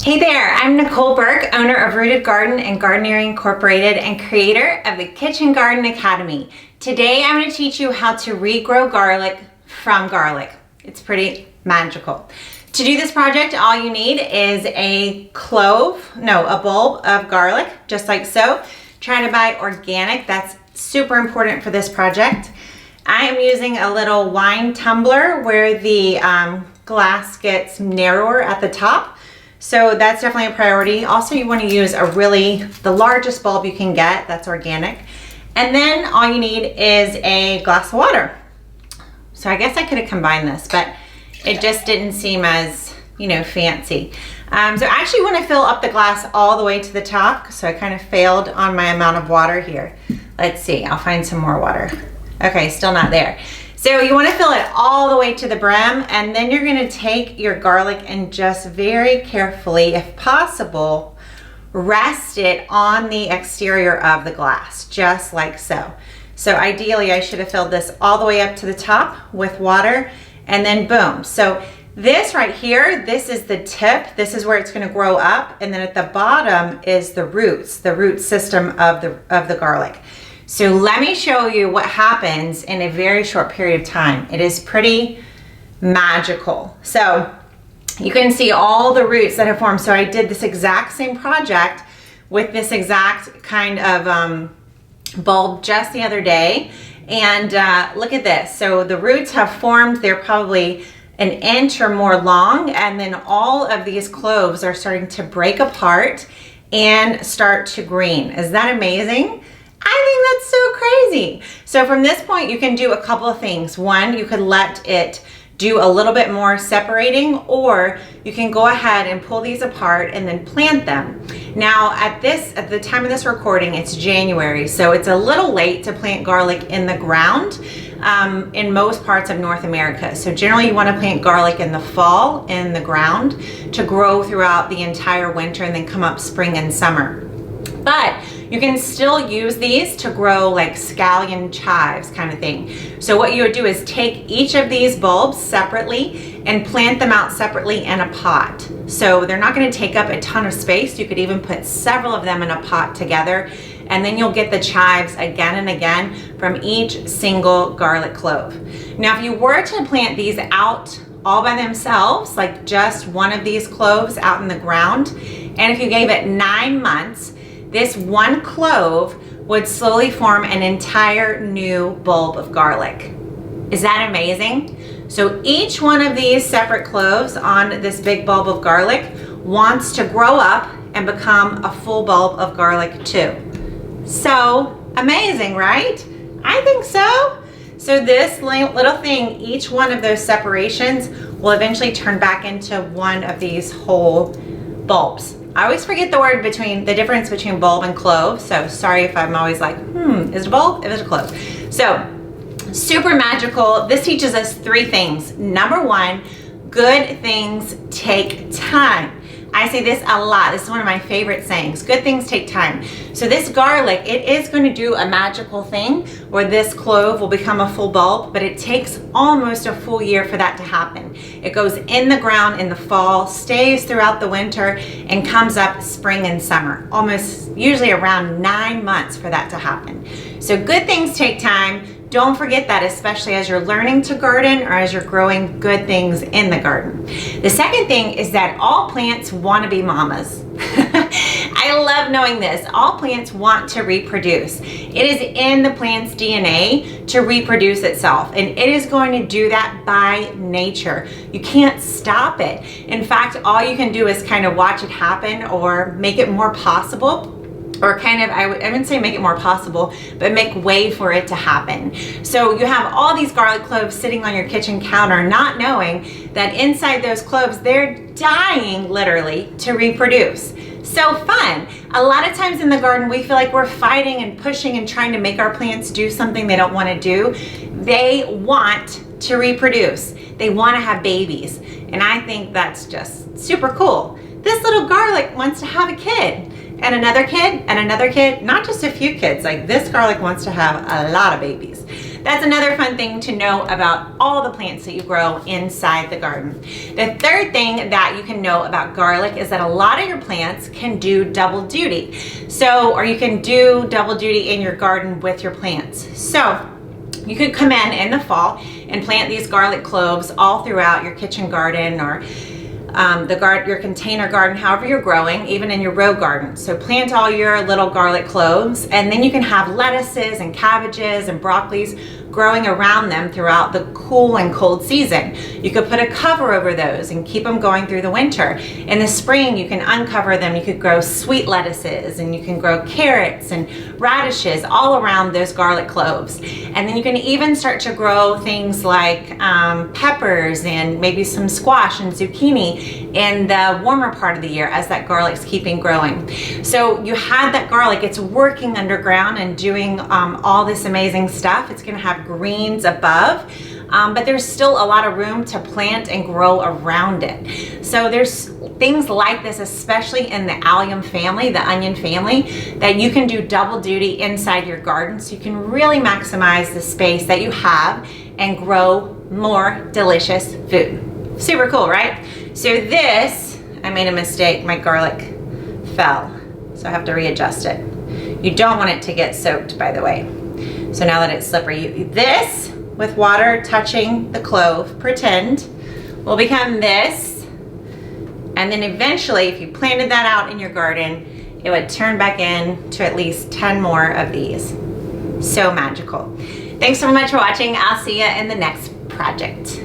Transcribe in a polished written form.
Hey there, I'm Nicole Burke, owner of Rooted Garden and Gardenary Incorporated and creator of the Kitchen Garden Academy. Today I'm going to teach you how to regrow garlic from garlic. It's pretty magical. To do this project, all you need is a bulb of garlic, just like so. Try to buy organic, that's super important for this project. I am using a little wine tumbler where the glass gets narrower at the top. So that's definitely a priority. Also, you want to use the largest bulb you can get, that's organic. And then all you need is a glass of water. So I guess I could have combined this, but it just didn't seem as, fancy. So I actually want to fill up the glass all the way to the top. So I kind of failed on my amount of water here. Let's see, I'll find some more water. Okay, still not there. So you want to fill it all the way to the brim, and then you're going to take your garlic and just very carefully, if possible, rest it on the exterior of the glass, just like so. So ideally I should have filled this all the way up to the top with water, and then boom. So this right here, this is the tip. This is where it's going to grow up, and then at the bottom is the root system of the garlic. So let me show you what happens in a very short period of time. It is pretty magical. So you can see all the roots that have formed. So I did this exact same project with this exact kind of bulb just the other day. And look at this. So the roots have formed. They're probably an inch or more long. And then all of these cloves are starting to break apart and start to green. Is that amazing? I think that's so crazy. So from this point, you can do a couple of things. One, you could let it do a little bit more separating, or you can go ahead and pull these apart and then plant them. Now at the time of this recording, it's January, so it's a little late to plant garlic in the ground in most parts of North America. So generally you want to plant garlic in the fall in the ground to grow throughout the entire winter and then come up spring and summer. But you can still use these to grow like scallion chives kind of thing. So what you would do is take each of these bulbs separately and plant them out separately in a pot. So they're not going to take up a ton of space. You could even put several of them in a pot together, and then you'll get the chives again and again from each single garlic clove. Now if you were to plant these out all by themselves, like just one of these cloves out in the ground, and if you gave it 9 months, this one clove would slowly form an entire new bulb of garlic. Is that amazing? So each one of these separate cloves on this big bulb of garlic wants to grow up and become a full bulb of garlic too. So amazing, right? I think so. So this little thing, each one of those separations will eventually turn back into one of these whole bulbs. I always forget the difference between bulb and clove, so sorry if I'm always like, is it a bulb? Is it a clove? So, super magical. This teaches us 3 things. Number 1, good things take time. I say this a lot. This is one of my favorite sayings. Good things take time. So this garlic, it is going to do a magical thing where this clove will become a full bulb, but it takes almost a full year for that to happen. It goes in the ground in the fall, stays throughout the winter, and comes up spring and summer. Almost usually around 9 months for that to happen. So good things take time. Don't forget that, especially as you're learning to garden or as you're growing good things in the garden. The second thing is that all plants want to be mamas. I love knowing this. All plants want to reproduce. It is in the plant's DNA to reproduce itself, and it is going to do that by nature. You can't stop it. In fact, all you can do is kind of watch it happen or make it more possible. Or kind of, I wouldn't say make it more possible, but make way for it to happen. So you have all these garlic cloves sitting on your kitchen counter, not knowing that inside those cloves, they're dying literally to reproduce. So fun. A lot of times in the garden, we feel like we're fighting and pushing and trying to make our plants do something they don't want to do. They want to reproduce. They want to have babies. And I think that's just super cool. This little garlic wants to have a kid. And another kid, and another kid, not just a few kids. Like this garlic wants to have a lot of babies. that's another fun thing to know about all the plants that you grow inside the garden. The third thing that you can know about garlic is that a lot of your plants can do double duty. Or you can do double duty in your garden with your plants. So you could come in the fall and plant these garlic cloves all throughout your kitchen garden or your container garden, however you're growing, even in your row garden. So plant all your little garlic cloves, and then you can have lettuces and cabbages and broccolis growing around them throughout the cool and cold season. You could put a cover over those and keep them going through the winter. In the spring, you can uncover them. You could grow sweet lettuces, and you can grow carrots and radishes all around those garlic cloves. And then you can even start to grow things like peppers and maybe some squash and zucchini in the warmer part of the year as that garlic's keeping growing. So you had that garlic, it's working underground and doing all this amazing stuff. It's gonna have greens above, but there's still a lot of room to plant and grow around it. So there's things like this, especially in the allium family, the onion family, that you can do double duty inside your garden, so you can really maximize the space that you have and grow more delicious food. Super cool, right? So this, I made a mistake, my garlic fell, so I have to readjust it. You don't want it to get soaked, by the way. So now that it's slippery, this with water touching the clove, pretend, will become this. And then eventually, if you planted that out in your garden, it would turn back in to at least 10 more of these. So magical. Thanks so much for watching. I'll see you in the next project.